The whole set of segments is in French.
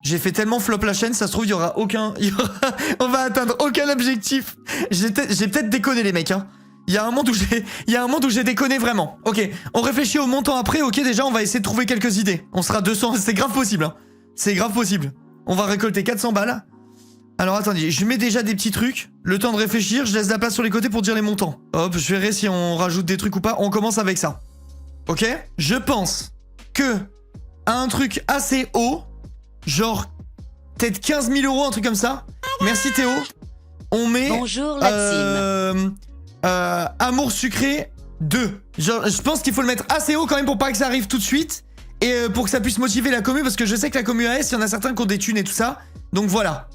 J'ai fait tellement flop la chaîne, ça se trouve, il y aura aucun... on va atteindre aucun objectif. J'ai peut-être déconné, les mecs, hein. Il y a un monde où j'ai déconné vraiment. Ok, on réfléchit au montant après. Ok, déjà, on va essayer de trouver quelques idées. On sera 200, c'est grave possible, hein. C'est grave possible. On va récolter 400 balles. Alors, attendez, je mets déjà des petits trucs. Le temps de réfléchir, je laisse la place sur les côtés pour dire les montants. Hop, je verrai si on rajoute des trucs ou pas. On commence avec ça. Ok? Je pense que à un truc assez haut, genre peut-être 15 000 €, un truc comme ça. Merci Théo. On met... Bonjour la team. Amour sucré 2. Genre, je pense qu'il faut le mettre assez haut quand même pour pas que ça arrive tout de suite. Et pour que ça puisse motiver la commu, parce que je sais que la commu AS, il y en a certains qui ont des thunes et tout ça. Donc voilà.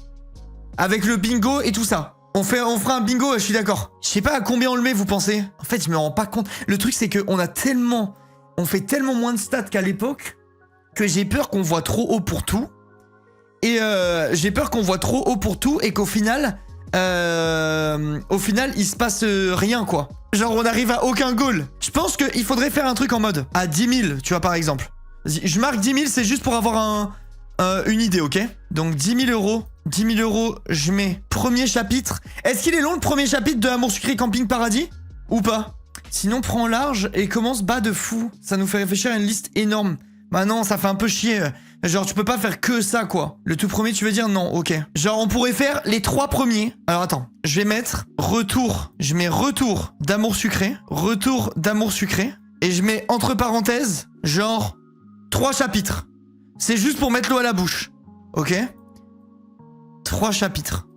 Avec le bingo et tout ça. On fera un bingo, je suis d'accord. Je sais pas à combien on le met, vous pensez? En fait, je me rends pas compte. Le truc, c'est qu'on a tellement... On fait tellement moins de stats qu'à l'époque que j'ai peur qu'on voit trop haut pour tout. Et j'ai peur qu'on voit trop haut pour tout et qu'au final... il se passe rien, quoi. Genre, on n'arrive à aucun goal. Je pense qu'il faudrait faire un truc en mode à 10 000, tu vois, par exemple. Je marque 10 000, c'est juste pour avoir une idée, ok? Donc, 10 000 €. 10 000 €, je mets premier chapitre. Est-ce qu'il est long, le premier chapitre de Amour Sucré Camping Paradis? Ou pas? Sinon, prends large et commence bas de fou. Ça nous fait réfléchir à une liste énorme. Bah non, ça fait un peu chier. Genre, tu peux pas faire que ça, quoi. Le tout premier, tu veux dire? Non, ok. Genre, on pourrait faire les 3 premiers. Alors, attends. Je vais mettre retour. Je mets retour d'Amour Sucré. Retour d'Amour Sucré. Et je mets entre parenthèses, genre, 3 chapitres. C'est juste pour mettre l'eau à la bouche. Ok? 3 chapitres.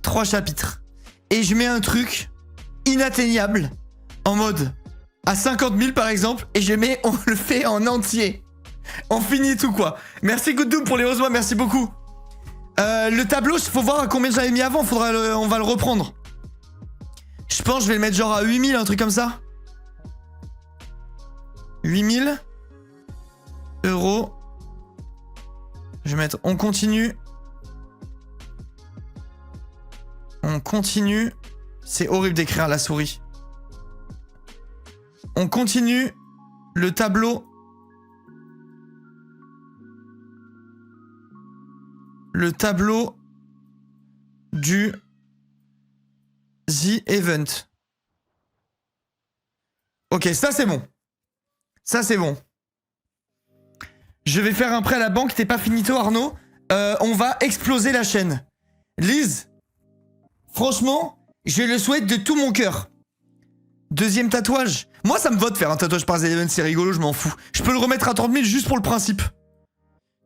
3 chapitres. Et je mets un truc inatteignable. En mode... à 50 000 par exemple, et je mets, on le fait en entier. On finit tout, quoi. Merci Good Doom pour les 11 mois, merci beaucoup. Le tableau, faut voir à combien j'avais mis avant, on va le reprendre. Je pense que je vais le mettre genre à 8 000, un truc comme ça. 8 000 €. Je vais mettre, on continue. On continue. C'est horrible d'écrire à la souris. On continue le tableau. Le tableau du The Event. Ok, ça c'est bon. Ça c'est bon. Je vais faire un prêt à la banque. T'es pas finito, Arnaud. On va exploser la chaîne. Lise, franchement, je le souhaite de tout mon cœur. Deuxième tatouage. Moi, ça me va de faire un tatouage par The Event, c'est rigolo, je m'en fous. Je peux le remettre à 30 000 juste pour le principe.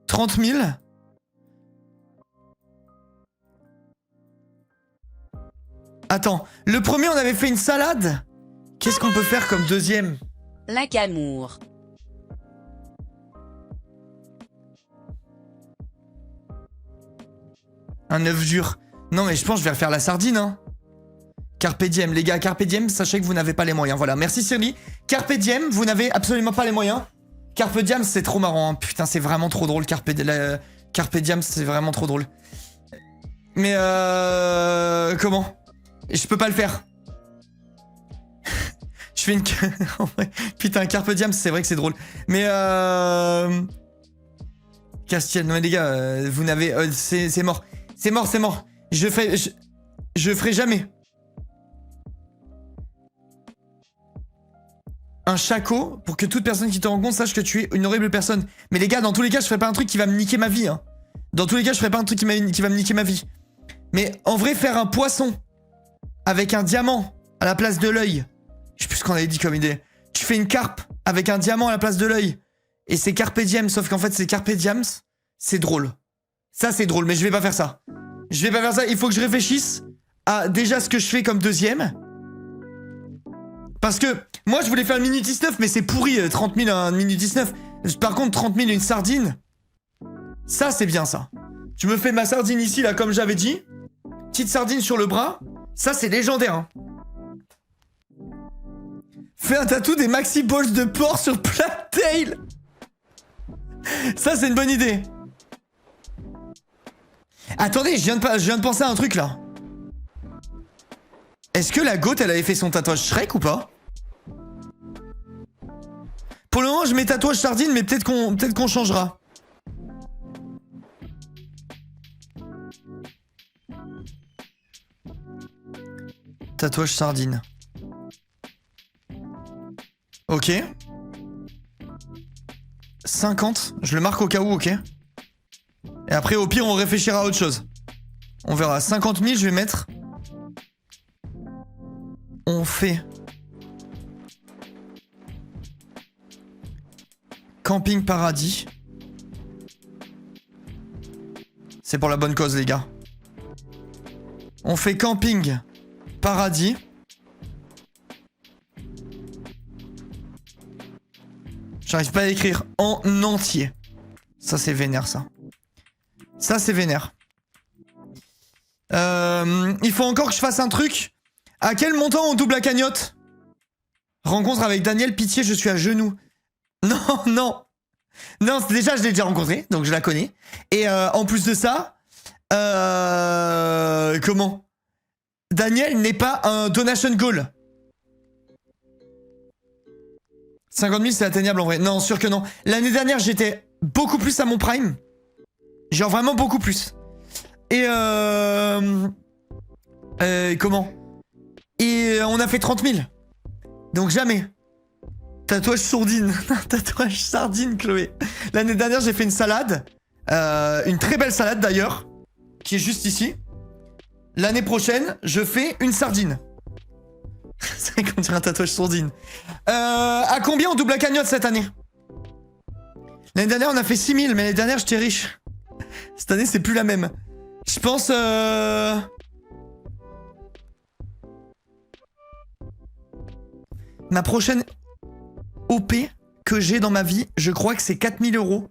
30 000. Attends, le premier, on avait fait une salade. Qu'est-ce qu'on peut faire comme deuxième? Lac Amour. Un œuf dur. Non, mais je pense que je vais refaire la sardine, hein. Carpe diem, les gars, Carpe diem, sachez que vous n'avez pas les moyens. Voilà, merci Sirly. Carpe diem, vous n'avez absolument pas les moyens. Carpe diem, c'est trop marrant. Hein. Putain, c'est vraiment trop drôle. Carpe diem, c'est vraiment trop drôle. Mais comment? Je peux pas le faire. Je fais une... Putain, Carpe diem, c'est vrai que c'est drôle. Mais Castiel, non mais les gars, vous n'avez... c'est mort. C'est mort, c'est mort. Je ferai jamais. Un chaco pour que toute personne qui te rencontre sache que tu es une horrible personne. Mais les gars, dans tous les cas, je ferai pas un truc qui va me niquer ma vie. Hein. Dans tous les cas, je ferai pas un truc qui va me niquer ma vie. Mais en vrai, faire un poisson avec un diamant à la place de l'œil. Je sais plus ce qu'on avait dit comme idée. Tu fais une carpe avec un diamant à la place de l'œil. Et c'est Carpe diem, sauf qu'en fait, c'est Carpe diems. C'est drôle. Ça, c'est drôle, mais je vais pas faire ça. Je vais pas faire ça. Il faut que je réfléchisse à déjà ce que je fais comme deuxième. Parce que moi, je voulais faire une Minute 19, mais c'est pourri, 30 000 un Minute 19. Par contre, 30 000 une sardine, ça, c'est bien, ça. Tu me fais ma sardine ici, là, comme j'avais dit. Petite sardine sur le bras. Ça, c'est légendaire, hein. Fais un tatou des maxi balls de porc sur Plattail. Ça, c'est une bonne idée. Attendez, je viens de penser à un truc, là. Est-ce que la goth, elle avait fait son tatouage Shrek ou pas? Pour le moment, moment, je mets tatouage sardine, mais peut-être qu'on changera. Tatouage sardine. Ok. 50. Je le marque au cas où, ok. Et après, au pire, on réfléchira à autre chose. On verra. 50 000, je vais mettre... On fait... Camping Paradis. C'est pour la bonne cause, les gars. On fait Camping Paradis. J'arrive pas à écrire en entier. Ça, c'est vénère, ça. Ça, c'est vénère. Il faut encore que je fasse un truc. À quel montant on double la cagnotte? Rencontre avec Daniel, pitié, je suis à genoux. Non, non. Non, déjà, je l'ai déjà rencontré, donc je la connais. Et en plus de ça, comment? Daniel n'est pas un donation goal. 50 000, c'est atteignable en vrai. Non, sûr que non. L'année dernière, j'étais beaucoup plus à mon prime. Genre vraiment beaucoup plus. Et comment? Et on a fait 30 000. Donc jamais. Tatouage sourdine. Tatouage sardine, Chloé. L'année dernière, j'ai fait une salade. Une très belle salade d'ailleurs. Qui est juste ici. L'année prochaine, je fais une sardine. C'est vrai qu'on dirait un tatouage sourdine. À combien on double la cagnotte cette année? L'année dernière, on a fait 6 000, mais l'année dernière, j'étais riche. Cette année, c'est plus la même. Je pense... Ma prochaine OP que j'ai dans ma vie, je crois que c'est 4 000 €.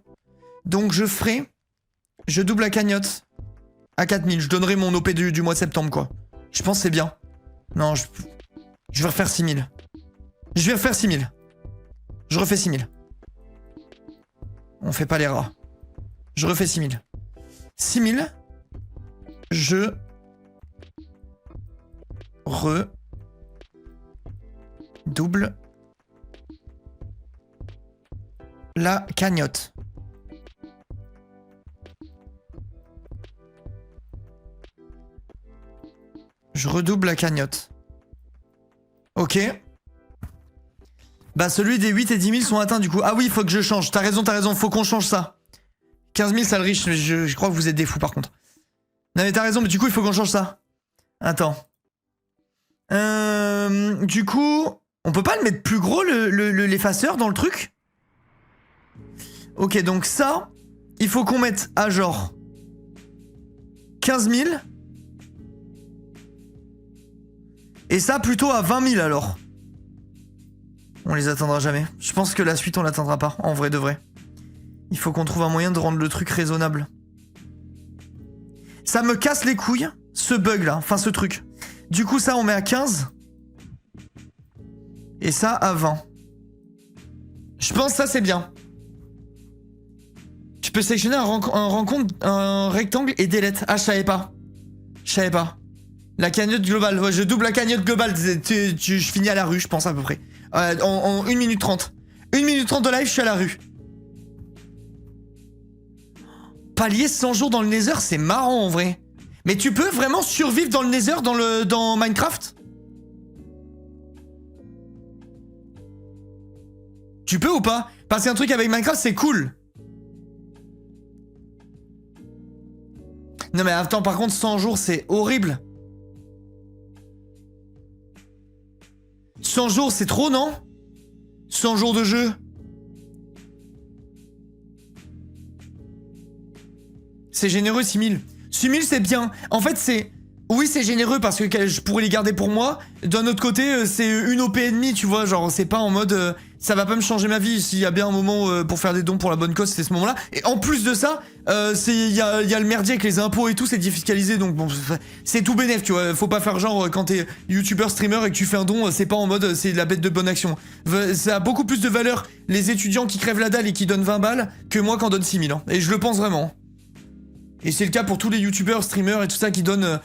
Donc je ferai... Je double la cagnotte à 4 000. Je donnerai mon OP du mois de septembre, quoi. Je pense que c'est bien. Non, je vais refaire 6 000. Je vais refaire 6 000. Je refais 6 000. On fait pas les rats. Je refais 6 000. 6 000. Je... double la cagnotte. Je redouble la cagnotte. Ok. Bah celui des 8 et 10 000 sont atteints du coup. Ah oui, faut que je change. T'as raison, faut qu'on change ça. 15 000, ça le riche. Je crois que vous êtes des fous par contre. Non mais t'as raison, mais du coup il faut qu'on change ça. Attends. Du coup... On peut pas le mettre plus gros, l'effaceur, dans le truc? Ok, donc ça, il faut qu'on mette à genre 15 000. Et ça, plutôt à 20 000 alors. On les atteindra jamais. Je pense que la suite, on l'atteindra pas, en vrai de vrai. Il faut qu'on trouve un moyen de rendre le truc raisonnable. Ça me casse les couilles, ce bug-là, enfin ce truc. Du coup, ça, on met à 15. Et ça, à 20. Je pense que ça, c'est bien. Tu peux sélectionner un rectangle et delete. Ah, je savais pas. Je savais pas. La cagnotte globale. Ouais, je double la cagnotte globale. Je finis à la rue, je pense, à peu près. En 1 minute 30. 1 minute 30 de live, je suis à la rue. Palier 100 jours dans le Nether, c'est marrant, en vrai. Mais tu peux vraiment survivre dans le Nether, dans Minecraft? Tu peux ou pas? Parce qu'un truc avec Minecraft, c'est cool. Non mais attends, par contre, 100 jours, c'est horrible. 100 jours, c'est trop, non? 100 jours de jeu. C'est généreux, 6000. 6000, c'est bien. En fait, c'est... Oui, c'est généreux parce que je pourrais les garder pour moi. D'un autre côté, c'est une OP et demie, tu vois. Genre, c'est pas en mode... ça va pas me changer ma vie. S'il y a bien un moment pour faire des dons pour la bonne cause, c'est ce moment-là. Et en plus de ça, il y a le merdier avec les impôts et tout, c'est défiscalisé. Donc bon, c'est tout bénef, tu vois. Faut pas faire genre, quand t'es youtubeur, streamer et que tu fais un don, c'est pas en mode c'est la bête de bonne action. Ça a beaucoup plus de valeur, les étudiants qui crèvent la dalle et qui donnent 20 balles, que moi qui en donne 6000. Hein. Et je le pense vraiment. Et c'est le cas pour tous les youtubeurs, streamers et tout ça qui donnent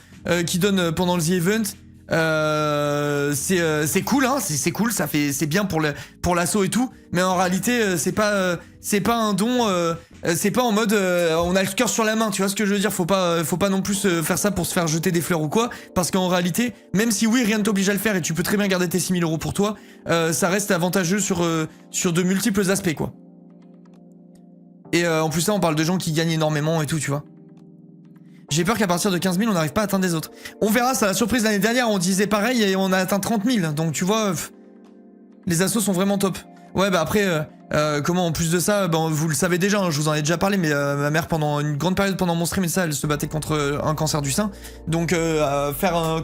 pendant le The Event. c'est cool, hein, c'est cool, c'est bien pour l'assaut et tout, mais en réalité, c'est pas un don, c'est pas en mode on a le cœur sur la main, tu vois ce que je veux dire, faut pas non plus faire ça pour se faire jeter des fleurs ou quoi, parce qu'en réalité, même si oui, rien ne t'oblige à le faire et tu peux très bien garder tes 6000 € pour toi, ça reste avantageux sur de multiples aspects, quoi. Et en plus, là, on parle de gens qui gagnent énormément et tout, tu vois. J'ai peur qu'à partir de 15 000, on n'arrive pas à atteindre des autres. On verra, ça, la surprise l'année dernière, on disait pareil et on a atteint 30 000. Donc tu vois, les assos sont vraiment top. Ouais, bah après, comment en plus de ça, bah, vous le savez déjà, hein, je vous en ai déjà parlé, mais ma mère, pendant une grande période pendant mon stream et ça, elle se battait contre un cancer du sein. Donc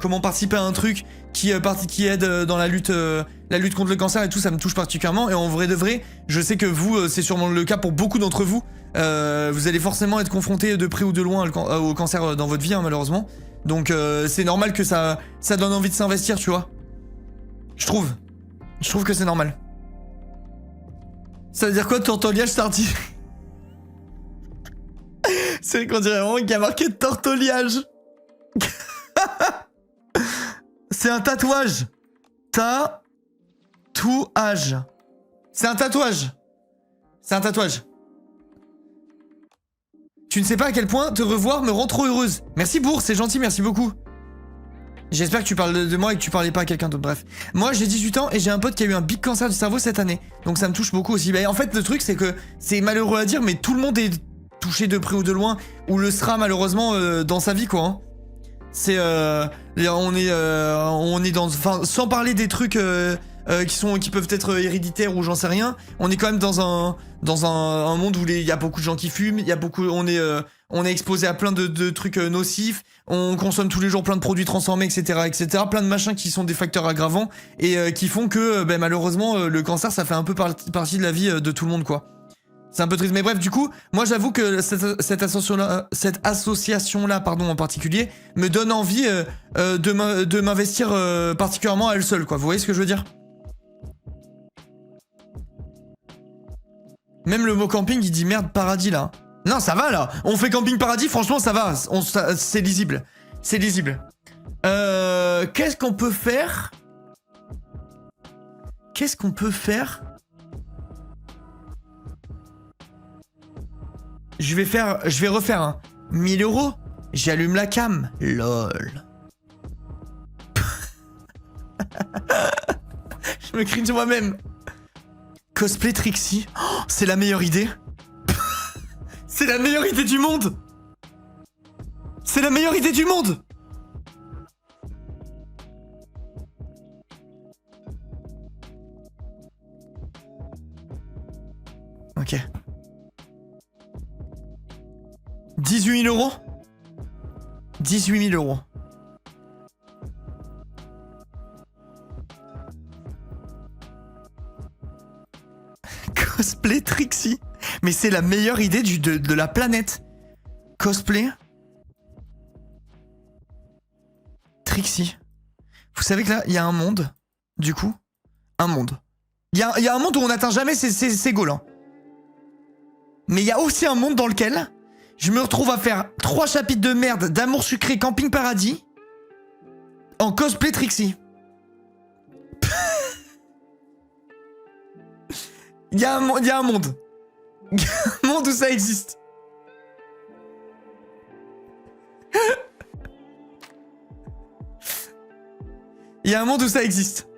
comment participer à un truc qui aide dans la lutte contre le cancer et tout, ça me touche particulièrement. Et en vrai de vrai, je sais que vous, c'est sûrement le cas pour beaucoup d'entre vous. Vous allez forcément être confronté de près ou de loin au cancer dans votre vie, hein, malheureusement. Donc c'est normal que ça donne envie de s'investir, tu vois. Je trouve que c'est normal. Ça veut dire quoi, tortoliage tardive? C'est qu'on dirait vraiment qu'il y a marqué tortoliage. C'est un tatouage. Tatouage. C'est un tatouage. C'est un tatouage. Tu ne sais pas à quel point te revoir me rend trop heureuse. Merci Bourg, c'est gentil, merci beaucoup. J'espère que tu parles de moi et que tu parlais pas à quelqu'un d'autre, bref. Moi j'ai 18 ans et j'ai un pote qui a eu un big cancer du cerveau cette année. Donc ça me touche beaucoup aussi. Bah, en fait le truc c'est que c'est malheureux à dire mais tout le monde est touché de près ou de loin ou le sera malheureusement dans sa vie quoi. Hein. C'est on est dans, enfin sans parler des trucs qui peuvent être héréditaires ou j'en sais rien, on est quand même dans un monde où il y a beaucoup de gens qui fument, il y a on est exposé à plein de trucs nocifs, on consomme tous les jours plein de produits transformés, etc., plein de machins qui sont des facteurs aggravants et qui font que malheureusement le cancer ça fait un peu partie de la vie de tout le monde quoi. C'est un peu triste, mais bref, du coup, moi j'avoue que cette association-là, pardon, en particulier, me donne envie de m'investir particulièrement à elle seule, quoi. Vous voyez ce que je veux dire? Même le mot camping, il dit merde paradis là. Non, ça va là. On fait camping paradis, franchement, ça va. C'est lisible. C'est lisible. Qu'est-ce qu'on peut faire? Je vais refaire un 1000 €. J'allume la cam. LOL. Je me crie de moi-même. Cosplay Trixie. Oh, c'est la meilleure idée. C'est la meilleure idée du monde. C'est la meilleure idée du monde. Ok. 18 000 €. 18 000 €. Cosplay Trixie. Mais c'est la meilleure idée de la planète. Cosplay Trixie. Vous savez que là, il y a un monde. Du coup, un monde. Il y a un monde où on n'atteint jamais ces goals. Hein. Mais il y a aussi un monde dans lequel je me retrouve à faire 3 chapitres de merde d'amour sucré camping paradis en cosplay Trixie. Il y a un monde. Il y a un monde où ça existe. Il y a un monde où ça existe.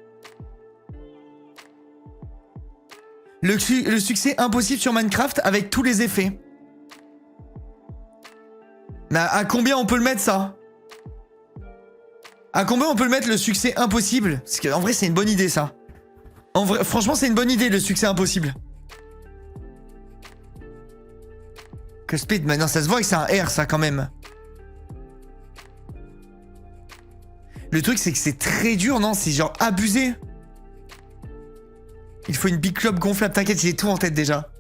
Le succès impossible sur Minecraft avec tous les effets. Mais à combien on peut le mettre ça? À combien on peut le mettre le succès impossible? Parce qu'en vrai c'est une bonne idée ça. En vrai, franchement c'est une bonne idée le succès impossible. Que speed, maintenant ça se voit que c'est un R ça quand même. Le truc c'est que c'est très dur, non? C'est genre abusé. Il faut une big clope gonflable, t'inquiète, j'ai tout en tête déjà.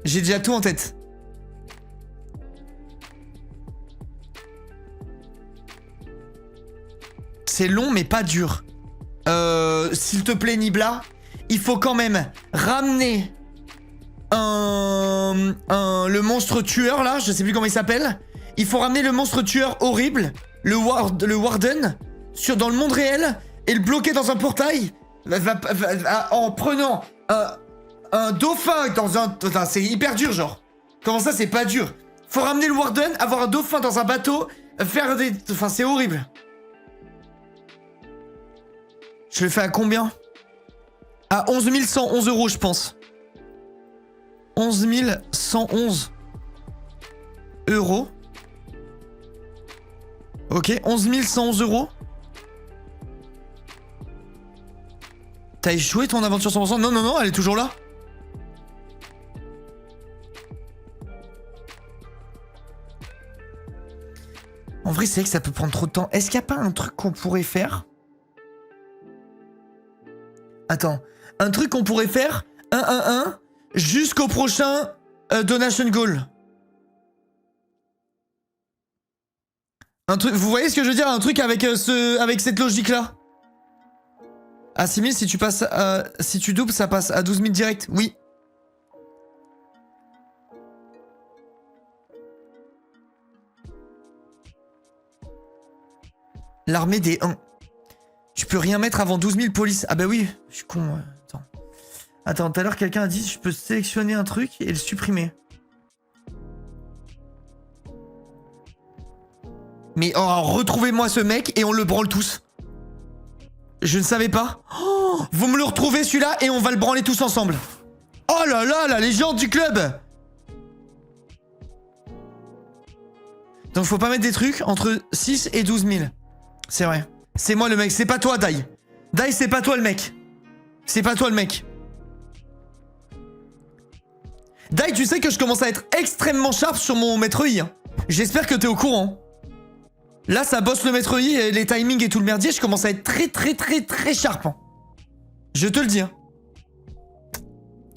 J'ai déjà tout en tête. C'est long mais pas dur. S'il te plaît Nibla, il faut quand même ramener le monstre tueur là, je sais plus comment il s'appelle. Il faut ramener le monstre tueur horrible, le Warden, dans le monde réel et le bloquer dans un portail en prenant un dauphin dans un... Enfin, c'est hyper dur, genre. Comment ça, c'est pas dur? Faut ramener le Warden, avoir un dauphin dans un bateau, faire des... Enfin, c'est horrible. Je le fais à combien? À 11 111 euros, je pense. 11 111 euros. Ok, 11 111 euros. T'as échoué ton aventure 100%? Non, non, non, elle est toujours là. En vrai, c'est vrai que ça peut prendre trop de temps. Est-ce qu'il n'y a pas un truc qu'on pourrait faire? Attends. Un truc qu'on pourrait faire 1-1-1 jusqu'au prochain Donation Goal. Un truc, vous voyez ce que je veux dire? Un truc avec, avec cette logique-là. À 6 000, si tu passes si tu doubles, ça passe à 12 000 direct. Oui. L'armée des 1. Tu peux rien mettre avant 12 000 polices. Ah bah oui, je suis con. Attends. Attends, tout à l'heure, quelqu'un a dit je peux sélectionner un truc et le supprimer. Mais oh, retrouvez-moi ce mec et on le branle tous. Je ne savais pas. Oh, vous me le retrouvez celui-là et on va le branler tous ensemble. Oh là là, la légende du club. Donc faut pas mettre des trucs entre 6 et 12 000. C'est vrai. C'est moi le mec, c'est pas toi Dai. Dai, c'est pas toi le mec. C'est pas toi le mec. Dai, tu sais que je commence à être extrêmement sharp sur mon maître I. Hein. J'espère que t'es au courant. Là, ça bosse le maître I, et les timings et tout le merdier. Je commence à être très sharp. Hein. Je te le dis. Hein.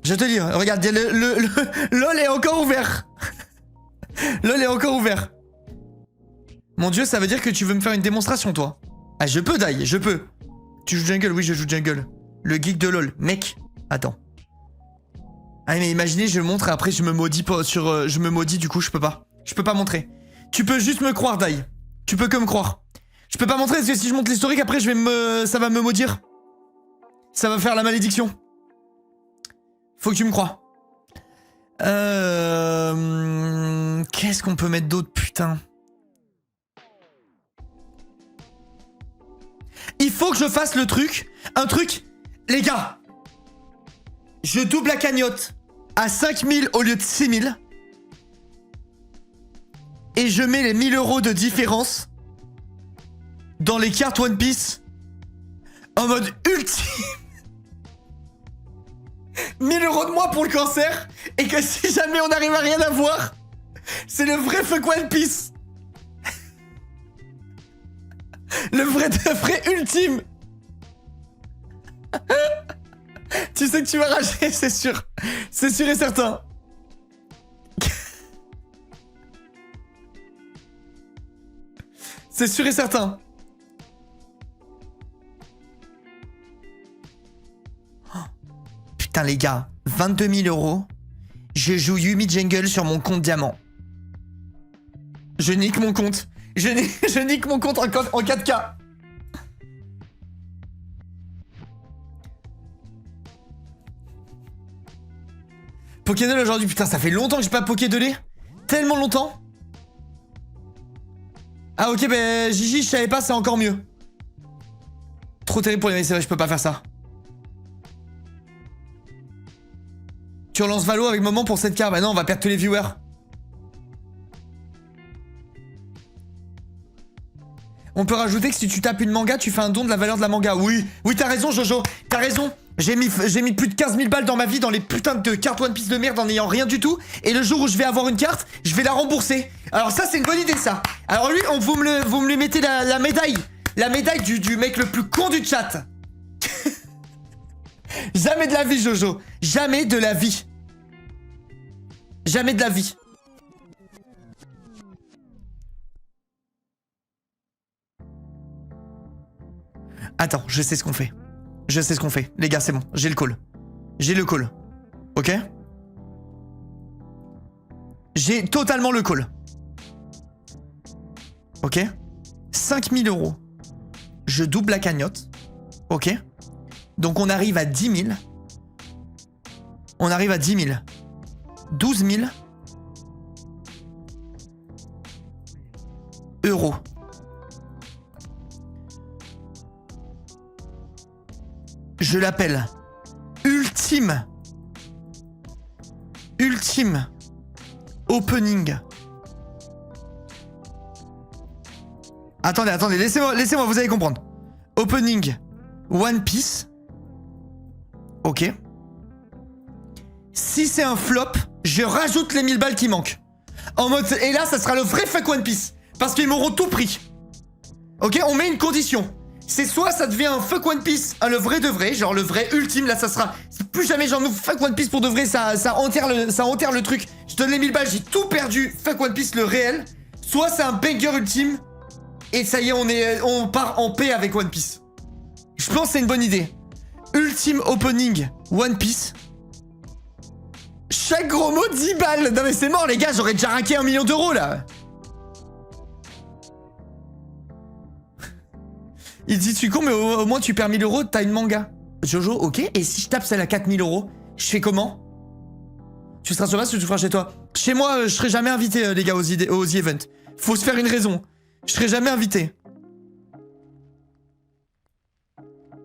Je te le dis. Hein. Regarde, le LOL est encore ouvert. LOL est encore ouvert. Mon dieu, ça veut dire que tu veux me faire une démonstration, toi. Ah, je peux, Dai, je peux. Tu joues jungle? Oui, je joue jungle. Le geek de LOL. Mec, attends. Ah, mais imaginez, je montre et après je me maudis sur... je me maudis, du coup, je peux pas. Je peux pas montrer. Tu peux juste me croire, Dai. Tu peux que me croire. Je peux pas montrer parce que si je montre l'historique, après, ça va me maudire. Ça va faire la malédiction. Faut que tu me crois. Qu'est-ce qu'on peut mettre d'autre, putain? Il faut que je fasse le truc. Un truc. Les gars. Je double la cagnotte à 5 000 au lieu de 6 000. Et je mets les 1000 euros de différence dans les cartes One Piece en mode ultime. 1000 euros de moins pour le cancer. Et que si jamais on n'arrive à rien avoir, c'est le vrai fuck One Piece. Le vrai de vrai ultime. Tu sais que tu vas rager, c'est sûr. C'est sûr et certain. C'est sûr et certain. Oh. Putain les gars, 22 000 euros. Je joue Yumi Jungle sur mon compte diamant. Je nique mon compte. Je nique mon compte en 4K. Pokédol aujourd'hui, putain, ça fait longtemps que j'ai pas Pokédolé. Tellement longtemps. Ah ok, bah Gigi, je savais pas, c'est encore mieux. Trop terrible pour les mecs, c'est vrai, je peux pas faire ça. Tu relances Valo avec Moment pour 7K. Bah non, on va perdre tous les viewers. On peut rajouter que si tu tapes une manga, tu fais un don de la valeur de la manga. Oui, oui, t'as raison, Jojo. T'as raison. J'ai mis plus de 15 000 balles dans ma vie dans les putains de cartes One Piece de merde en n'ayant rien du tout. Et le jour où je vais avoir une carte, je vais la rembourser. Alors ça, c'est une bonne idée, ça. Alors lui, vous me lui mettez la médaille. La médaille du mec le plus con du chat. Jamais de la vie, Jojo. Jamais de la vie. Jamais de la vie. Attends, je sais ce qu'on fait. Je sais ce qu'on fait. Les gars, c'est bon. J'ai le call. J'ai le call. Ok? J'ai totalement le call. Ok? 5 000 euros. Je double la cagnotte. Ok. Donc on arrive à 10 000. On arrive à 10 000. 12 000 euros. Je l'appelle ultime opening. Attendez, laissez-moi, vous allez comprendre. Opening One Piece. Ok. Si c'est un flop, je rajoute les 1000 balles qui manquent. En mode, et là, ça sera le vrai fuck One Piece. Parce qu'ils m'auront tout pris. Ok, on met une condition. C'est soit ça devient un fuck One Piece, le vrai de vrai, genre le vrai ultime, là ça sera... Plus jamais genre nous fuck One Piece pour de vrai, ça enterre le truc. Je donne les 1000 balles, j'ai tout perdu, fuck One Piece, le réel. Soit c'est un banger ultime, et ça y est, on part en paix avec One Piece. Je pense que c'est une bonne idée. Ultime opening One Piece. Chaque gros mot 10 balles. Non mais c'est mort les gars, j'aurais déjà raqué 1 million d'euros là. Il dit tu es con mais au moins tu perds 1000 euros, t'as une manga. Jojo, ok. Et si je tape celle à 4000 euros, je fais comment? Tu seras sur place ou tu feras chez toi? Chez moi, je serai jamais invité les gars aux The Event. Faut se faire une raison. Je serai jamais invité.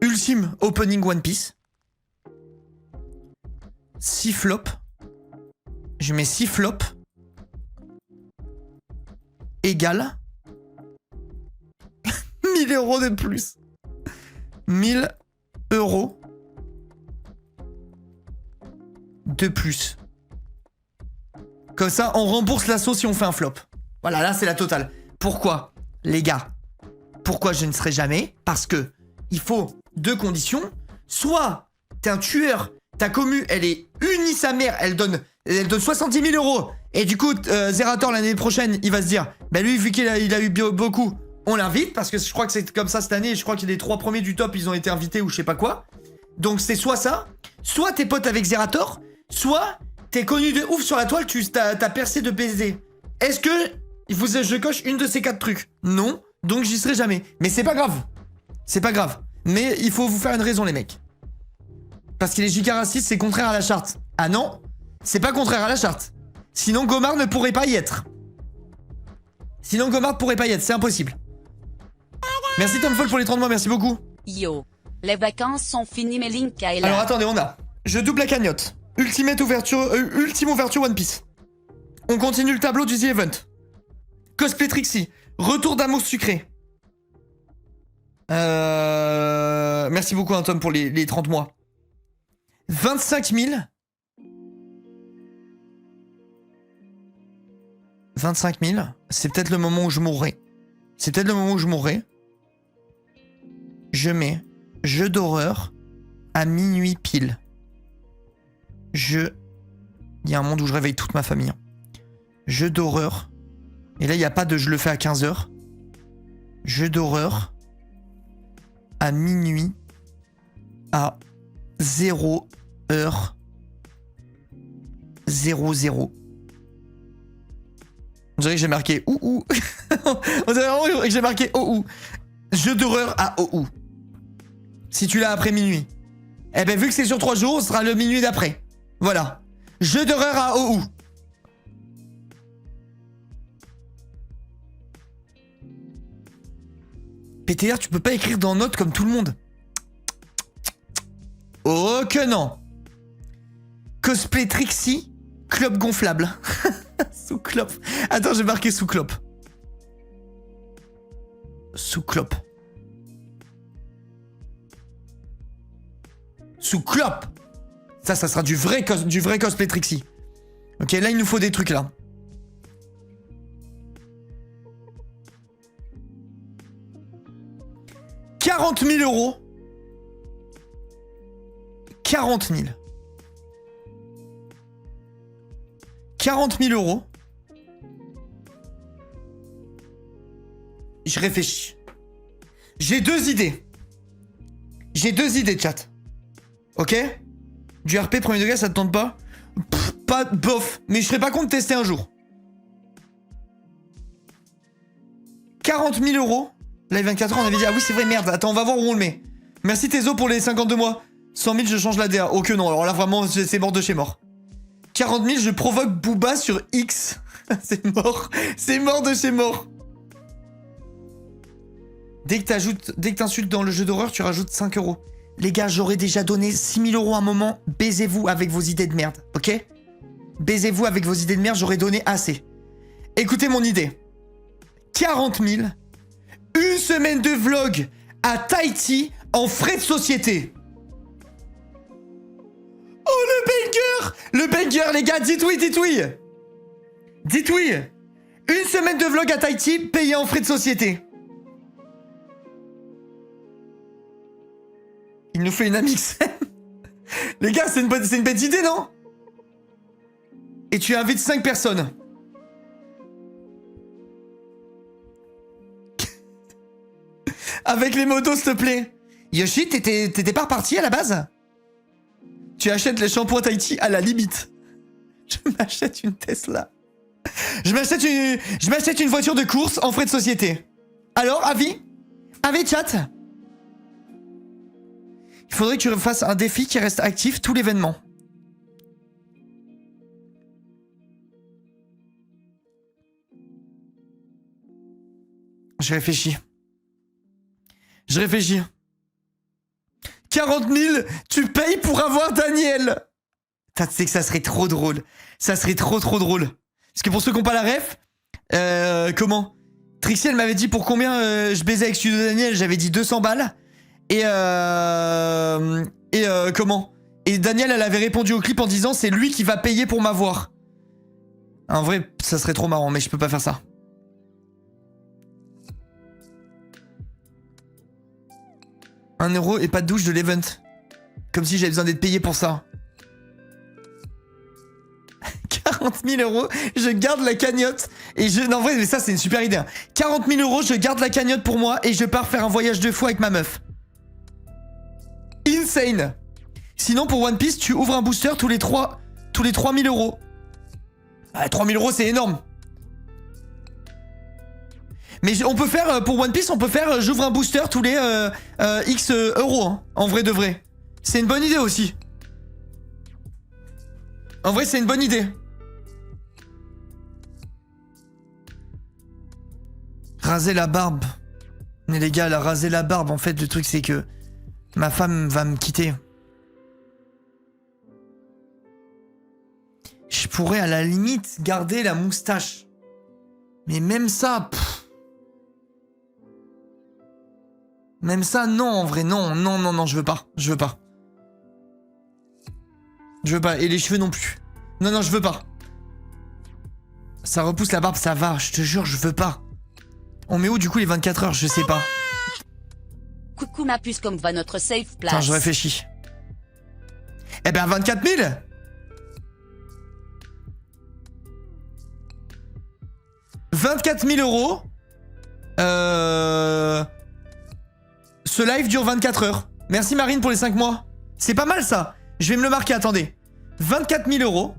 Ultime opening One Piece. 6 flops. Je mets 6 flops. Égale 1000 euros de plus. 1000 euros de plus. Comme ça, on rembourse l'assaut si on fait un flop. Voilà, là, c'est la totale. Pourquoi, les gars? Pourquoi je ne serai jamais? Parce que il faut 2 conditions. Soit t'es un tueur, ta commu, elle est unie sa mère, elle donne 70 000 euros. Et du coup, Zerator, l'année prochaine, il va se dire, bah lui, vu qu'il a eu beaucoup, on l'invite, parce que je crois que c'est comme ça cette année, je crois que les 3 premiers du top, ils ont été invités ou je sais pas quoi. Donc c'est soit ça, soit t'es pote avec Zerator, soit t'es connu de ouf sur la toile, t'as percé de baiser. Est-ce que je coche une de ces 4 trucs? Non, donc j'y serai jamais. Mais c'est pas grave. C'est pas grave. Mais il faut vous faire une raison, les mecs. Parce qu'il est JK raciste, c'est contraire à la charte. Ah non, c'est pas contraire à la charte. Sinon, Gomard ne pourrait pas y être. Sinon, Gomard pourrait pas y être, c'est impossible. Merci Tom Fall pour les 30 mois, merci beaucoup. Yo. Les vacances sont finies, mais Linka est là. Alors attendez, on a... Je double la cagnotte. Ultime ouverture One Piece. On continue le tableau du The Event. Cosplay Trixie. Retour d'amour sucré. Merci beaucoup hein, Tom pour les 30 mois. 25 000. 25 000. C'est peut-être le moment où je mourrai. C'est peut-être le moment où je mourrai. Je mets jeu d'horreur à minuit pile. Il y a un monde où je réveille toute ma famille. Jeu d'horreur. Et là, il n'y a pas de je le fais à 15h. Jeu d'horreur à minuit à 0h00. On dirait que j'ai marqué ouh. On dirait vraiment que j'ai marqué ouh. Jeu d'horreur à ouh. Si tu l'as après minuit. Eh ben, vu que c'est sur 3 jours, ce sera le minuit d'après. Voilà. Jeu d'horreur à ouh. PTR, tu peux pas écrire dans notes comme tout le monde. Oh que non. Cosplay Trixie, clope gonflable. Sous clope. Attends, j'ai marqué sous clope. Sous clope. Sous clope. Ça sera du vrai cosplay Trixie. Ok, là, il nous faut des trucs, là. « 40 000 euros. 40 000. 40 000 euros. Je réfléchis. J'ai 2 idées. J'ai 2 idées, chat. Ok? Du RP premier degré, ça te tente pas? Pff, pas bof. Mais je serais pas contre de tester un jour. 40 000 euros. Live 24 heures, on avait dit, ah oui, c'est vrai, merde. Attends, on va voir où on le met. Merci Tezo pour les 52 mois. 100 000, je change la DA. Oh que non, alors là, vraiment, c'est mort de chez mort. 40 000, je provoque Booba sur X. C'est mort. C'est mort de chez mort. Dès que t'insultes dans le jeu d'horreur, tu rajoutes 5 euros. Les gars, j'aurais déjà donné 6 000 euros à un moment. Baisez-vous avec vos idées de merde, ok? Baisez-vous avec vos idées de merde, j'aurais donné assez. Écoutez mon idée. 40 000, une semaine de vlog à Tahiti en frais de société. Oh le banger, les gars, dites oui, dites oui. Dites oui. Une semaine de vlog à Tahiti payé en frais de société. Il nous fait une amix. Les gars, c'est une bête idée, non? Et tu invites 5 personnes. Avec les motos, s'il te plaît. Yoshi, t'étais pas reparti à la base? Tu achètes les shampoings Tahiti à la limite. Je m'achète une Tesla. Je m'achète une voiture de course en frais de société. Alors, avis? Avis, chat? Il faudrait que tu fasses un défi qui reste actif tout l'événement. Je réfléchis. 40 000, tu payes pour avoir Daniel. Tu sais que ça serait trop drôle. Ça serait trop drôle. Parce que pour ceux qui n'ont pas la ref, comment? Trixie, elle m'avait dit pour combien je baisais avec Studio Daniel. J'avais dit 200 balles. Et comment? Et Daniel, elle avait répondu au clip en disant c'est lui qui va payer pour m'avoir. En vrai, ça serait trop marrant, mais je peux pas faire ça. €1 et pas de douche de l'event. Comme si j'avais besoin d'être payé pour ça. 40 000 €, je garde la cagnotte. Et je... Non, en vrai, mais ça, c'est une super idée. Hein. 40 000 €, je garde la cagnotte pour moi et je pars faire un voyage de fou avec ma meuf. Insane. Sinon, pour One Piece, tu ouvres un booster tous les 3 000 €. Ah, 3 000 €, c'est énorme. Mais on peut faire, pour One Piece, on peut faire, j'ouvre un booster tous les X euros, hein, en vrai de vrai. C'est une bonne idée aussi. En vrai, c'est une bonne idée. Raser la barbe. Mais les gars, la raser la barbe, en fait, le truc, c'est que ma femme va me quitter. Je pourrais, à la limite, garder la moustache. Mais même ça... Même ça, non, en vrai, non, je veux pas. Je veux pas. Et les cheveux non plus. Non, je veux pas. Ça repousse la barbe, ça va, je te jure, je veux pas. On met où, du coup, les 24 heures? Je sais pas. Coucou ma puce, comme va notre safe place? Attends, je réfléchis. Eh ben, 24 000 24 000 €. Ce live dure 24 heures. Merci Marine pour les 5 mois. C'est pas mal ça. Je vais me le marquer, attendez. 24 000 €.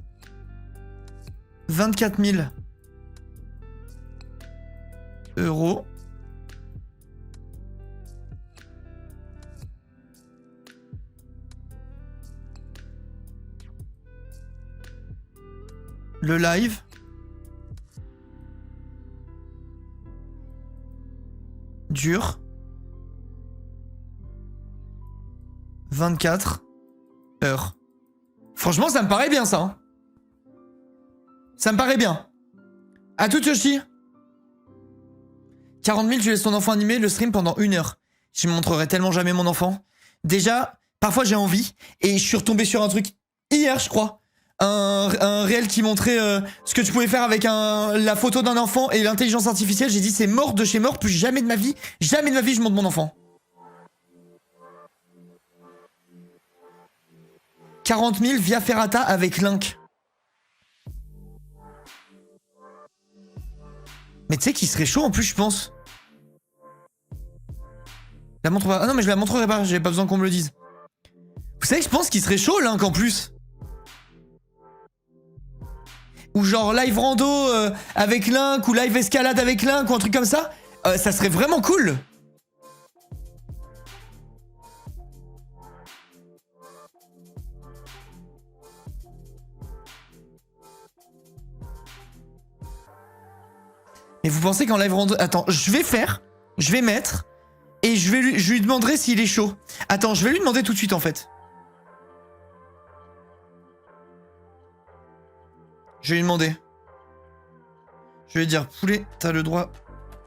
24 000 €. Le live. Dure. 24 heures. Franchement, ça me paraît bien, ça. Hein. Ça me paraît bien. À tout, Yoshi. 40 000, tu laisses ton enfant animer le stream pendant 1 heure. Je ne montrerai tellement jamais mon enfant. Déjà, parfois j'ai envie. Et je suis retombé sur un truc hier, je crois. Un réel qui montrait ce que tu pouvais faire avec la photo d'un enfant et l'intelligence artificielle. J'ai dit, c'est mort de chez mort. Plus jamais de ma vie, je montre mon enfant. 40 000 via Ferrata avec Link. Mais tu sais qu'il serait chaud en plus, je pense. La montre pas. Ah non, mais je la montrerai pas, j'ai pas besoin qu'on me le dise. Vous savez que je pense qu'il serait chaud, Link, en plus. Ou genre live rando avec Link, ou live escalade avec Link, ou un truc comme ça. Ça serait vraiment cool. Mais vous pensez qu'en live rando... Attends, je vais mettre, et je lui demanderai s'il est chaud. Attends, je vais lui demander tout de suite en fait. Je vais lui demander. Je vais lui dire, poulet, t'as le droit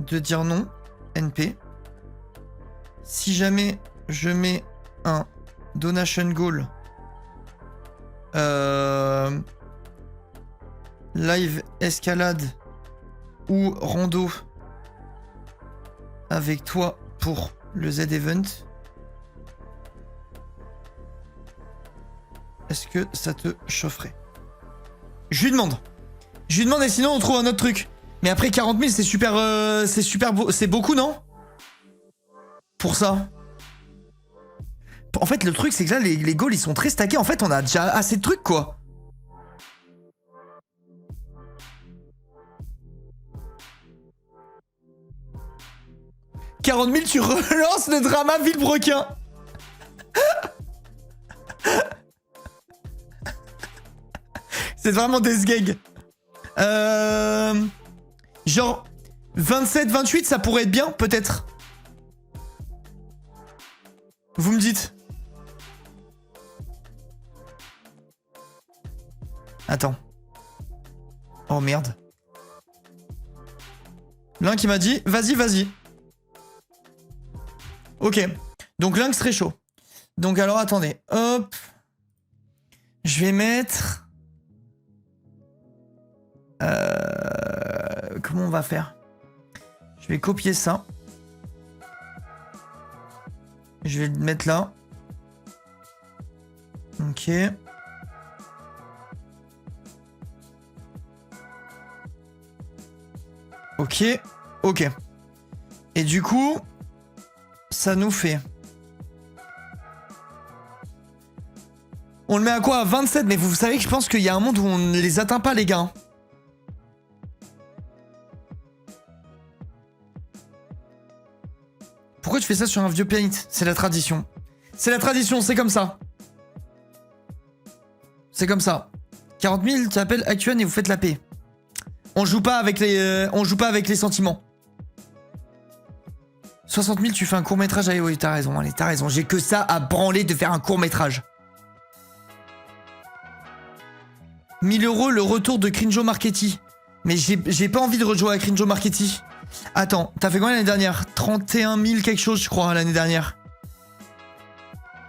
de dire non, NP. Si jamais je mets un donation goal, live escalade ou rando avec toi pour le Z-Event, est-ce que ça te chaufferait? Je lui demande. Je lui demande et sinon on trouve un autre truc. Mais après 40 000 c'est super beau. C'est beaucoup non? Pour ça. En fait le truc c'est que là les goals ils sont très stackés. En fait on a déjà assez de trucs quoi. « 40 000, tu relances le drama Villebrequin. » C'est vraiment des gags. Genre 27, 28, ça pourrait être bien, peut-être. Vous me dites. Attends. Oh merde. L'un qui m'a dit, vas-y, vas-y. Ok. Donc Lynx serait chaud. Donc alors attendez. Hop. Je vais mettre... Comment on va faire? Je vais copier ça. Je vais le mettre là. Ok. Ok. Ok. Et du coup, ça nous fait... On le met à quoi? À 27? Mais vous savez que je pense qu'il y a un monde où on ne les atteint pas, les gars. Pourquoi tu fais ça sur un vieux pianiste? C'est la tradition. C'est la tradition, c'est comme ça. C'est comme ça. 40 000, tu appelles Actuan et vous faites la paix. On joue pas avec les sentiments. 60 000, tu fais un court-métrage. Allez, oui, t'as raison, allez, t'as raison. J'ai que ça à branler de faire un court-métrage. 1000 €, le retour de Crinjo Marchetti. Mais j'ai pas envie de rejouer à Crinjo Marchetti. Attends, t'as fait combien l'année dernière? 31 000 quelque chose, je crois, l'année dernière.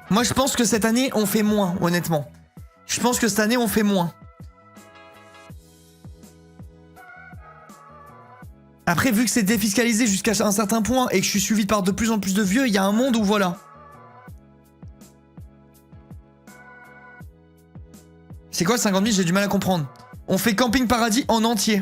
Moi, je pense que cette année, on fait moins, honnêtement. Je pense que cette année, on fait moins. Après, vu que c'est défiscalisé jusqu'à un certain point et que je suis suivi par de plus en plus de vieux, il y a un monde où voilà. C'est quoi 50 000? J'ai du mal à comprendre. On fait Camping Paradis en entier.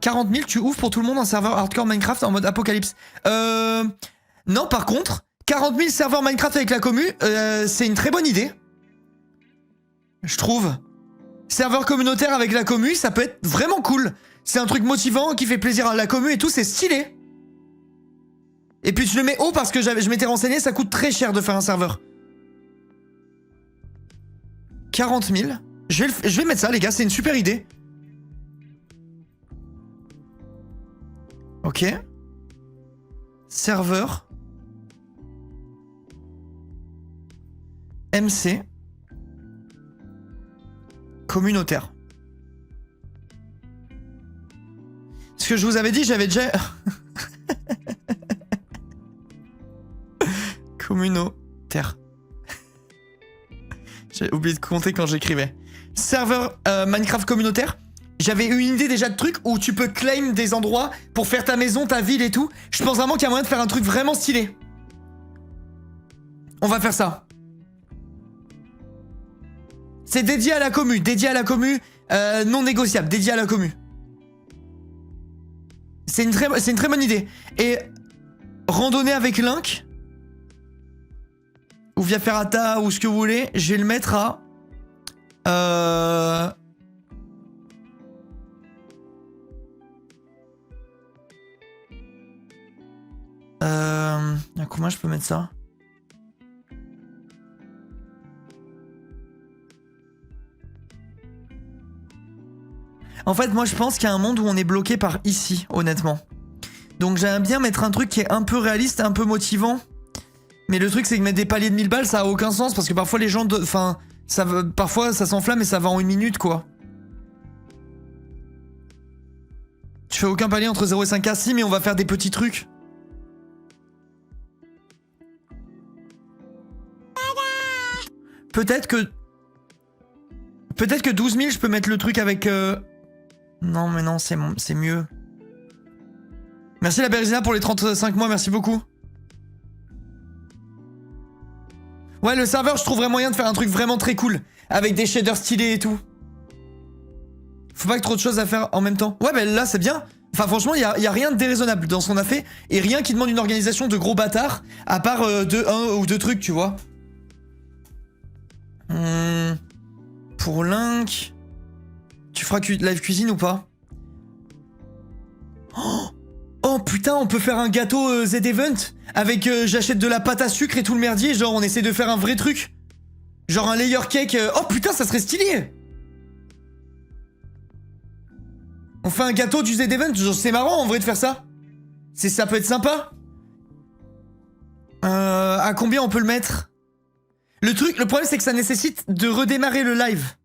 40 000, tu ouvres pour tout le monde un serveur hardcore Minecraft en mode apocalypse. Non, par contre, 40 000 serveurs Minecraft avec la commu, c'est une très bonne idée. Je trouve. Serveur communautaire avec la commu, ça peut être vraiment cool. C'est un truc motivant qui fait plaisir à la commu et tout, c'est stylé. Et puis je le mets haut parce que je m'étais renseigné, ça coûte très cher de faire un serveur. 40 000. Je vais mettre ça, les gars, c'est une super idée. Ok. Serveur. MC. Communautaire. Ce que je vous avais dit, j'avais déjà... Communautaire. J'ai oublié de compter quand j'écrivais. Serveur Minecraft communautaire. J'avais eu une idée déjà de truc où tu peux claim des endroits pour faire ta maison, ta ville et tout. Je pense vraiment qu'il y a moyen de faire un truc vraiment stylé. On va faire ça. C'est dédié à la commu, non négociable, dédié à la commu. C'est une très bonne idée. Et randonnée avec Link ou via Ferrata ou ce que vous voulez, je vais le mettre à à combien je peux mettre ça? En fait, moi, je pense qu'il y a un monde où on est bloqué par ici, honnêtement. Donc, j'aime bien mettre un truc qui est un peu réaliste, un peu motivant. Mais le truc, c'est que mettre des paliers de 1000 balles, ça a aucun sens parce que parfois, les gens. Enfin, parfois, ça s'enflamme et ça va en 1 minute, quoi. Tu fais aucun palier entre 0 et 5K, si, mais on va faire des petits trucs. Peut-être que 12 000, je peux mettre le truc avec... Non, mais non, c'est mieux. Merci la Bérésina pour les 35 mois, merci beaucoup. Ouais, le serveur, je trouverais moyen de faire un truc vraiment très cool. Avec des shaders stylés et tout. Faut pas que trop de choses à faire en même temps. Ouais, bah là, c'est bien. Enfin, franchement, y a rien de déraisonnable dans ce qu'on a fait. Et rien qui demande une organisation de gros bâtards. À part un ou deux trucs, tu vois. Pour Link... Tu feras live cuisine ou pas? Oh putain, on peut faire un gâteau Z-Event avec j'achète de la pâte à sucre et tout le merdier, genre on essaie de faire un vrai truc. Genre un layer cake. Oh putain, ça serait stylé. On fait un gâteau du Z-Event, genre c'est marrant en vrai de faire ça. Ça peut être sympa. À combien on peut le mettre? Le problème c'est que ça nécessite de redémarrer le live.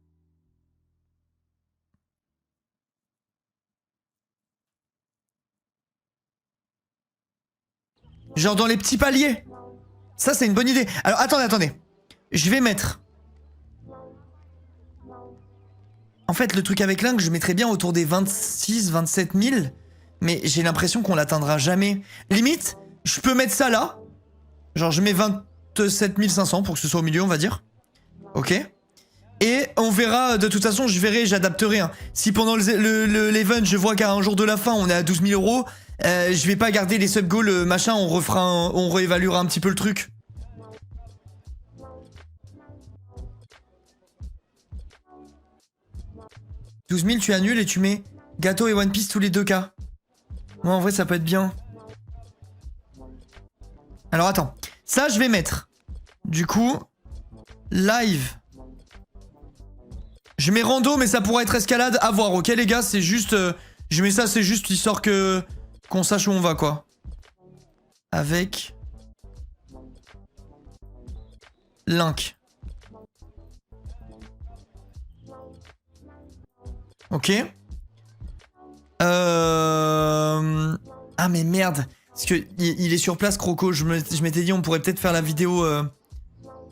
Genre dans les petits paliers. Ça, c'est une bonne idée. Alors, attendez. Je vais mettre... En fait, le truc avec Link, je mettrais bien autour des 26, 27 000. Mais j'ai l'impression qu'on l'atteindra jamais. Limite, je peux mettre ça là. Genre, je mets 27 500 pour que ce soit au milieu, on va dire. Ok. Et on verra, de toute façon, j'adapterai. Hein. Si pendant l'event, je vois qu'à un jour de la fin, on est à 12 000 €, je vais pas garder les sub-goals, machin, on réévaluera un petit peu le truc. « 12 000, tu annules et tu mets gâteau et One Piece tous les 2 cas. » Ouais, en vrai, ça peut être bien. Alors, attends. Ça, je vais mettre. Du coup, live. Je mets rando, mais ça pourrait être escalade. À voir, ok, les gars, c'est juste... je mets ça, c'est juste histoire qu'on sache où on va, quoi. Avec... Link. Ok. Ah, mais merde. Parce que il est sur place, Croco. Je m'étais dit, on pourrait peut-être faire la vidéo...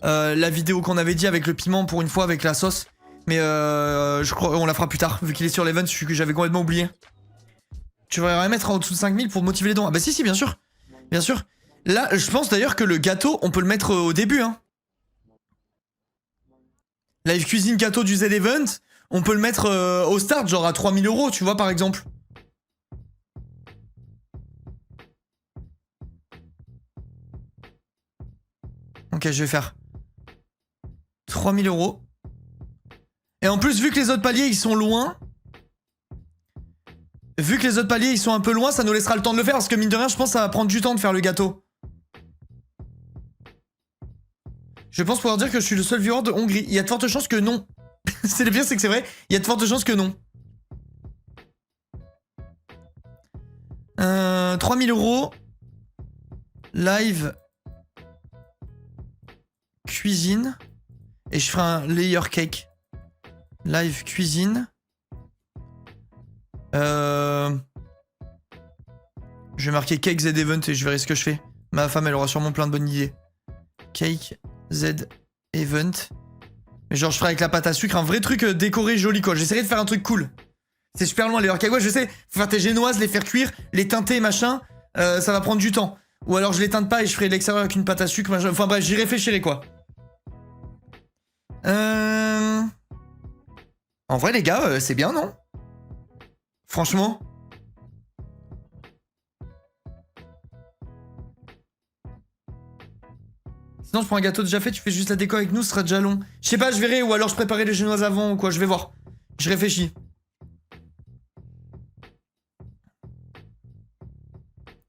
la vidéo qu'on avait dit avec le piment pour une fois, avec la sauce. Mais je crois on la fera plus tard, vu qu'il est sur l'event, que j'avais complètement oublié. Tu voudrais mettre en dessous de 5000 pour motiver les dons? Ah bah si, bien sûr. Bien sûr. Là, je pense d'ailleurs que le gâteau, on peut le mettre au début, hein. Live cuisine gâteau du Z-Event, on peut le mettre au start, genre à 3000 €, tu vois, par exemple. Ok, je vais faire 3000 €. Et en plus, vu que les autres paliers, ils sont loin... Vu que les autres paliers, ils sont un peu loin, ça nous laissera le temps de le faire, parce que mine de rien, je pense que ça va prendre du temps de faire le gâteau. Je pense pouvoir dire que je suis le seul viewer de Hongrie. Il y a de fortes chances que non. C'est le pire, c'est que c'est vrai. Il y a de fortes chances que non. 3000 €. Live. Cuisine. Et je ferai un layer cake. Live cuisine. Je vais marquer Cake Z Event et je verrai ce que je fais. Ma femme, elle aura sûrement plein de bonnes idées. Cake Z Event. Mais genre, je ferai avec la pâte à sucre un vrai truc décoré joli, quoi. J'essaierai de faire un truc cool. C'est super loin, les cake. Ouais, je sais. Faut faire tes génoises, les faire cuire, les teinter, machin. Ça va prendre du temps. Ou alors, je les teinte pas et je ferai l'extérieur avec une pâte à sucre, machin. Enfin, bref, j'y réfléchirai, quoi. En vrai, les gars, c'est bien, non? Franchement. Sinon, je prends un gâteau déjà fait, tu fais juste la déco avec nous, ce sera déjà long. Je sais pas, je verrai, ou alors je préparais les génoises avant ou quoi, je vais voir. Je réfléchis.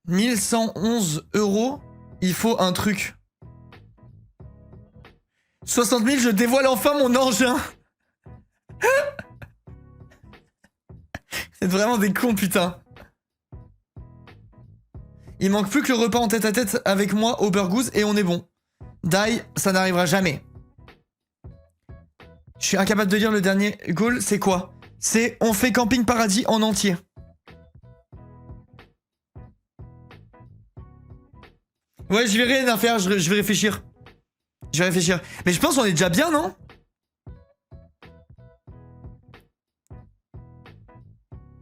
1111 €, il faut un truc. 60 000, je dévoile enfin mon engin. êtes vraiment des cons, putain. Il manque plus que le repas en tête-à-tête avec moi au Burgoose et on est bon. Die, ça n'arrivera jamais. Je suis incapable de dire le dernier goal, c'est quoi? C'est on fait Camping Paradis en entier. Ouais, je vais rien faire, je vais réfléchir. Je vais réfléchir. Mais je pense qu'on est déjà bien, non?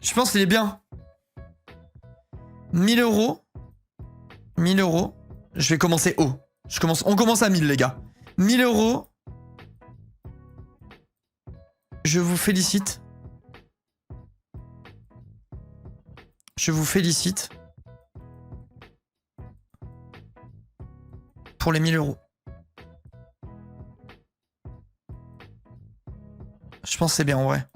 Je pense qu'il est bien. 1000 euros. 1000 euros. Je vais commencer haut. On commence à 1000, les gars. 1000 euros. Je vous félicite. Je vous félicite. Pour les 1000 euros. Je pense que c'est bien en vrai.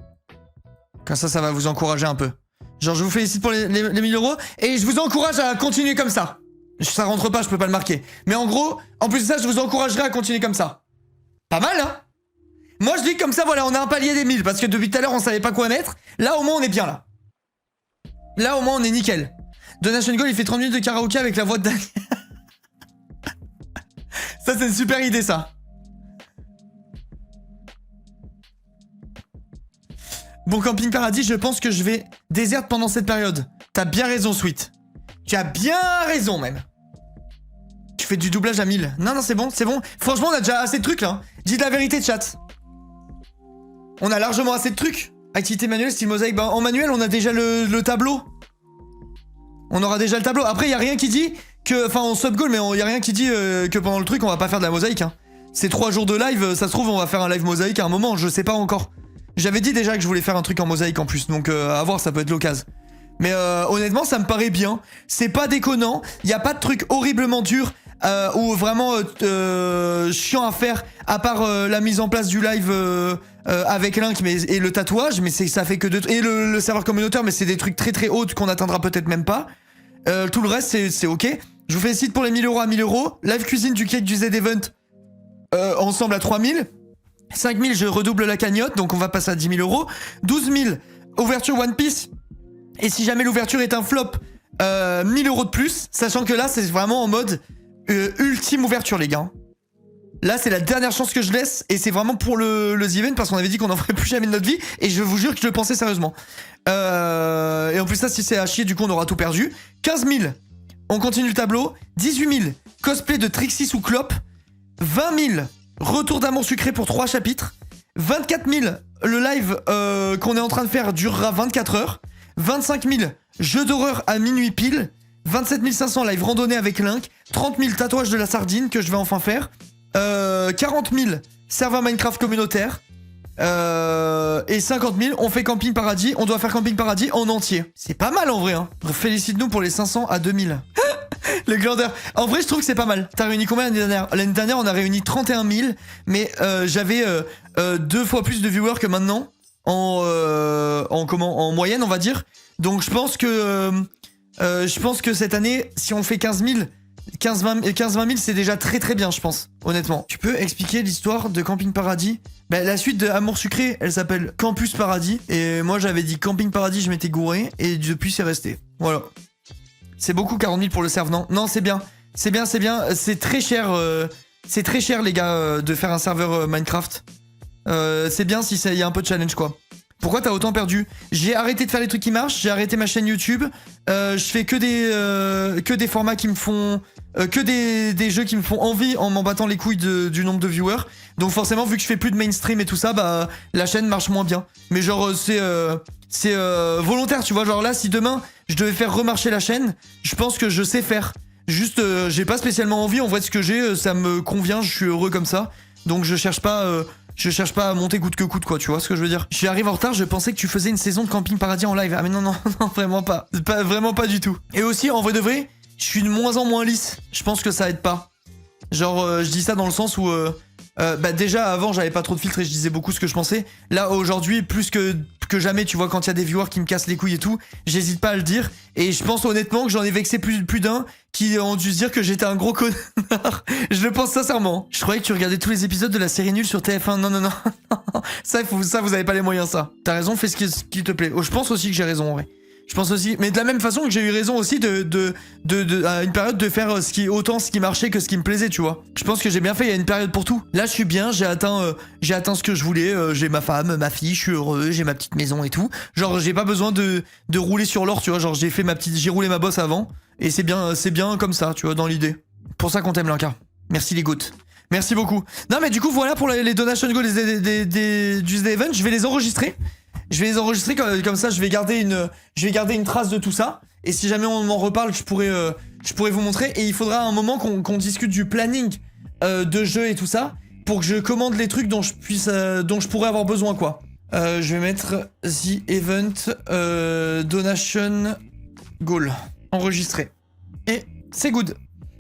Comme ça va vous encourager un peu. Genre, je vous félicite pour les 1000 euros et je vous encourage à continuer comme ça. Ça rentre pas, je peux pas le marquer. Mais en gros, en plus de ça, je vous encouragerai à continuer comme ça. Pas mal, hein? Moi, je dis comme ça, voilà, on a un palier des 1000 parce que depuis tout à l'heure, on savait pas quoi mettre. Là, au moins, on est bien, là. Là, au moins, on est nickel. Donation Goal, il fait 30 minutes de karaoké avec la voix de Daniel. Ça, c'est une super idée, ça. Bon, Camping Paradis, je pense que je vais déserte pendant cette période. T'as bien raison, Sweet. Tu as bien raison, même. Tu fais du doublage à 1000. Non, c'est bon, c'est bon. Franchement, on a déjà assez de trucs, là. Dis de la vérité, chat. On a largement assez de trucs. Activité manuelle, style mosaïque. Bah, en manuel, on a déjà le tableau. On aura déjà le tableau. Après, y a rien qui dit que... Enfin, on sub-goal, mais y a rien qui dit que pendant le truc, on va pas faire de la mosaïque, hein. C'est 3 jours de live, ça se trouve, on va faire un live mosaïque à un moment, je sais pas encore. J'avais dit déjà que je voulais faire un truc en mosaïque en plus, donc à voir, ça peut être l'occasion. Mais honnêtement, ça me paraît bien. C'est pas déconnant, y a pas de truc horriblement dur ou vraiment chiant à faire, à part la mise en place du live avec Link et le tatouage, mais ça fait que deux... Et le serveur communautaire, mais c'est des trucs très très hauts qu'on atteindra peut-être même pas. Tout le reste, c'est ok. Je vous félicite pour les 1000 euros à 1000 euros. Live cuisine du cake du Z-Event ensemble à 3000. 5000, je redouble la cagnotte, donc on va passer à 10 000 euros. 12 000, ouverture One Piece. Et si jamais l'ouverture est un flop, 1000 euros de plus. Sachant que là, c'est vraiment en mode ultime ouverture, les gars. Là, c'est la dernière chance que je laisse. Et c'est vraiment pour le The Event, parce qu'on avait dit qu'on n'en ferait plus jamais de notre vie. Et je vous jure que je le pensais sérieusement. Et en plus, ça, si c'est à chier, du coup, on aura tout perdu. 15 000, on continue le tableau. 18 000, cosplay de Trixie sous clope. 20 000, retour d'amour sucré pour 3 chapitres. 24 000, le live qu'on est en train de faire durera 24 heures. 25 000, jeu d'horreur à minuit pile. 27 500, live randonnée avec Link. 30 000, tatouage de la sardine que je vais enfin faire. 40 000, serveur Minecraft communautaire. Et 50 000, on fait Camping Paradis. On doit faire Camping Paradis en entier. C'est pas mal en vrai, hein. Félicite-nous pour les 500 à 2000. Le glandeur. En vrai, je trouve que c'est pas mal. T'as réuni combien l'année dernière? L'année dernière, on a réuni 31 000. Mais j'avais 2 fois plus de viewers que maintenant. En moyenne, on va dire. Donc je pense que cette année, si on fait 15 000, 15-20 000, c'est déjà très très bien, je pense, honnêtement. Tu peux expliquer l'histoire de Camping Paradis? Bah, la suite de Amour Sucré, elle s'appelle Campus Paradis. Et moi, j'avais dit Camping Paradis, je m'étais gouré. Et depuis, c'est resté. Voilà. C'est beaucoup 40 000 pour le serve, non? Non, c'est bien. C'est bien, c'est bien. C'est très cher, les gars, de faire un serveur Minecraft. C'est bien si il y a un peu de challenge, quoi. Pourquoi t'as autant perdu? J'ai arrêté de faire les trucs qui marchent, j'ai arrêté ma chaîne YouTube, je fais que des formats qui me font... que des jeux qui me font envie en m'en battant les couilles du nombre de viewers. Donc forcément, vu que je fais plus de mainstream et tout ça, bah la chaîne marche moins bien. Mais genre, c'est volontaire, tu vois. Genre là, si demain, je devais faire remarcher la chaîne, je pense que je sais faire. Juste, j'ai pas spécialement envie, en vrai, ce que j'ai, ça me convient, je suis heureux comme ça. Donc je cherche pas à monter coûte que coûte, quoi, tu vois ce que je veux dire. J'arrive en retard, je pensais que tu faisais une saison de Camping Paradis en live. Ah mais non, non, non, vraiment pas. Vraiment pas du tout. Et aussi, en vrai de vrai, je suis de moins en moins lisse. Je pense que ça aide pas. Genre, je dis ça dans le sens où... bah déjà, avant, j'avais pas trop de filtres et je disais beaucoup ce que je pensais. Là, aujourd'hui, plus que que jamais, tu vois, quand il y a des viewers qui me cassent les couilles et tout, j'hésite pas à le dire. Et je pense honnêtement que j'en ai vexé plus d'un qui ont dû se dire que j'étais un gros connard. Je le pense sincèrement. Je croyais que tu regardais tous les épisodes de la série nulle sur TF1. Non, non, non. ça, vous avez pas les moyens, ça. T'as raison, fais ce qui te plaît. Oh, je pense aussi que j'ai raison, en vrai. Je pense aussi, mais de la même façon que j'ai eu raison aussi à une période de faire autant ce qui marchait que ce qui me plaisait, tu vois. Je pense que j'ai bien fait, il y a une période pour tout. Là, je suis bien, j'ai atteint ce que je voulais, j'ai ma femme, ma fille, je suis heureux, j'ai ma petite maison et tout. Genre, j'ai pas besoin de rouler sur l'or, tu vois. Genre, j'ai roulé ma bosse avant, et c'est bien comme ça, tu vois, dans l'idée. Pour ça qu'on t'aime, Linka. Merci les gouttes. Merci beaucoup. Non, mais du coup, voilà pour les donation goals du event, je vais les enregistrer. Je vais les enregistrer comme ça, je vais garder une trace de tout ça. Et si jamais on m'en reparle, je pourrais vous montrer. Et il faudra un moment qu'on discute du planning de jeu et tout ça, pour que je commande les trucs dont je pourrais avoir besoin, quoi. Je vais mettre The Event Donation Goal. Enregistré. Et c'est good.